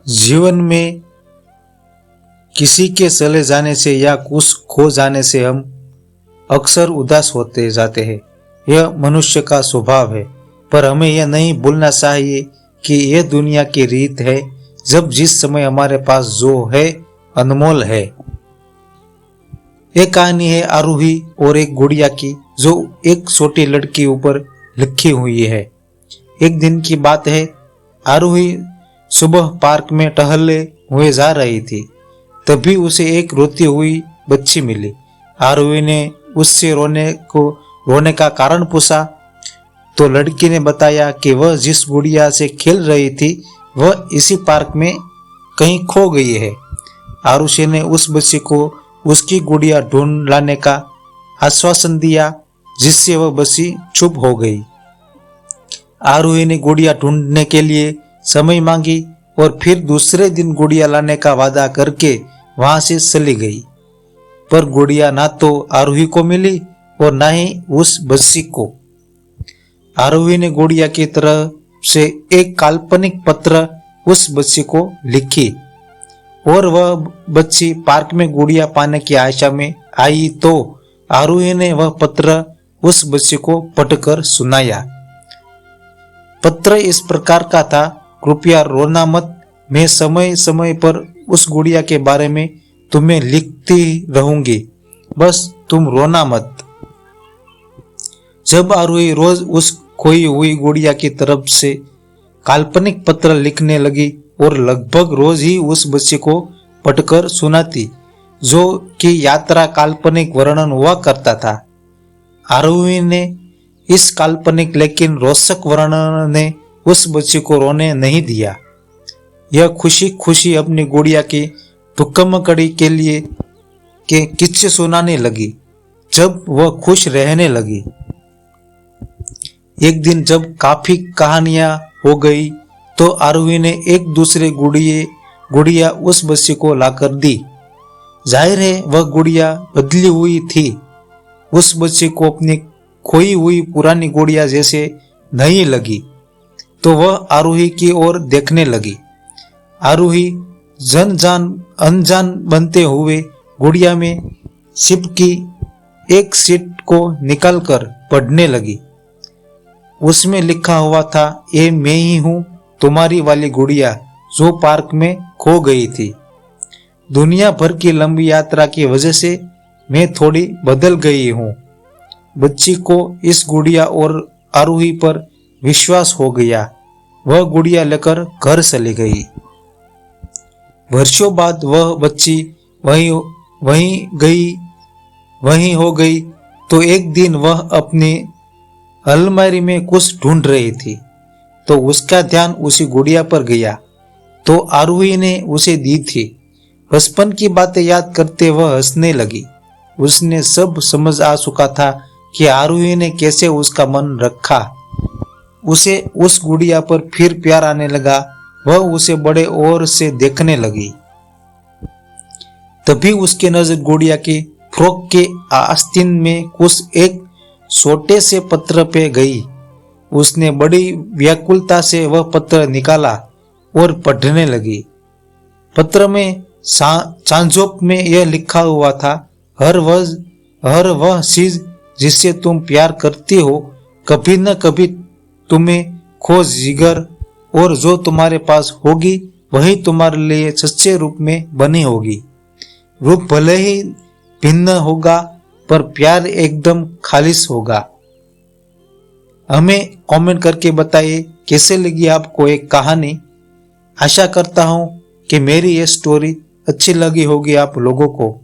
जीवन में किसी के चले जाने से या कुछ खो जाने से हम अक्सर उदास होते जाते हैं। यह मनुष्य का स्वभाव है, पर हमें यह नहीं भूलना चाहिए कि यह दुनिया की रीत है। जब जिस समय हमारे पास जो है अनमोल है। एक कहानी है आरोही और एक गुड़िया की, जो एक छोटी लड़की ऊपर लिखी हुई है। एक दिन की बात है, आरोही सुबह पार्क में टहलते हुए जा रही थी। तभी उसे एक रोती हुई बच्ची मिली। आरोही ने उससे रोने का कारण पूछा तो लड़की ने बताया कि वह जिस गुड़िया से खेल रही थी वह इसी पार्क में कहीं खो गई है। आरुषि ने उस बच्ची को उसकी गुड़िया ढूंढ लाने का आश्वासन दिया, जिससे वह बच्ची चुप हो गई। आरोही ने गुड़िया ढूंढने के लिए समय मांगी और फिर दूसरे दिन गुड़िया लाने का वादा करके वहां से चली गई। पर गुड़िया ना तो आरोही को मिली और ना ही उस बच्ची को। आरोही ने गुड़िया की तरफ से एक काल्पनिक पत्र उस बच्ची को लिखी और वह बच्ची पार्क में गुड़िया पाने की आशा में आई तो आरोही ने वह पत्र उस बच्ची को पढ़कर सुनाया। पत्र इस प्रकार का था, कृपया रोना मत, मैं समय समय पर उस गुड़िया के बारे में तुम्हें लिखती रहूंगी, बस तुम रोना मत। जब आरोही रोज उस खोई हुई गुड़िया की तरफ से काल्पनिक पत्र लिखने लगी और लगभग रोज ही उस बच्ची को पढ़कर सुनाती, जो कि यात्रा काल्पनिक वर्णन हुआ करता था। आरोही ने इस काल्पनिक लेकिन रोचक वर्णन ने उस बच्ची को रोने नहीं दिया। यह खुशी खुशी अपनी गुड़िया की टुकमकड़ी के लिए के किस्से सुनाने लगी। जब वह खुश रहने लगी। एक दिन जब काफी कहानियां हो गई तो आरोही ने एक दूसरे गुड़िया उस बच्ची को लाकर दी। जाहिर है वह गुड़िया बदली हुई थी। उस बच्ची को अपनी खोई हुई पुरानी गुड़िया जैसे नहीं लगी तो वह आरोही की ओर देखने लगी। आरोही अनजान बनते हुए गुड़िया में चिपकी एक सीट को निकालकर पढ़ने लगी। उसमें लिखा हुआ था, ये मैं ही हूं, तुम्हारी वाली गुड़िया जो पार्क में खो गई थी। दुनिया भर की लंबी यात्रा की वजह से मैं थोड़ी बदल गई हूं। बच्ची को इस गुड़िया और आरोही पर विश्वास हो गया। वह गुड़िया लेकर घर चली गई। वर्षों बाद वह बच्ची वहीं हो गई तो एक दिन वह अपनी अलमारी में कुछ ढूंढ रही थी तो उसका ध्यान उसी गुड़िया पर गया तो आरोही ने उसे दी थी। बचपन की बातें याद करते वह हंसने लगी। उसने सब समझ आ चुका था कि आरोही ने कैसे उसका मन रखा। उसे उस गुड़िया पर फिर प्यार आने लगा। वह उसे बड़े और से देखने लगी। तभी उसकी नजर गुड़िया की फ्रॉक के आस्तीन में कुछ एक छोटे से पत्र पे गई। उसने बड़ी व्याकुलता से वह पत्र निकाला और पढ़ने लगी। पत्र में चांजोक में यह लिखा हुआ था, हर वह चीज जिससे तुम प्यार करती हो कभी न कभी तुम्हें खो जिगर, और जो तुम्हारे पास होगी वही तुम्हारे लिए सच्चे रूप में बनी होगी। रूप भले ही भिन्न होगा पर प्यार एकदम खालिश होगा। हमें कमेंट करके बताइए कैसे लगी आपको एक कहानी। आशा करता हूं कि मेरी ये स्टोरी अच्छी लगी होगी आप लोगों को।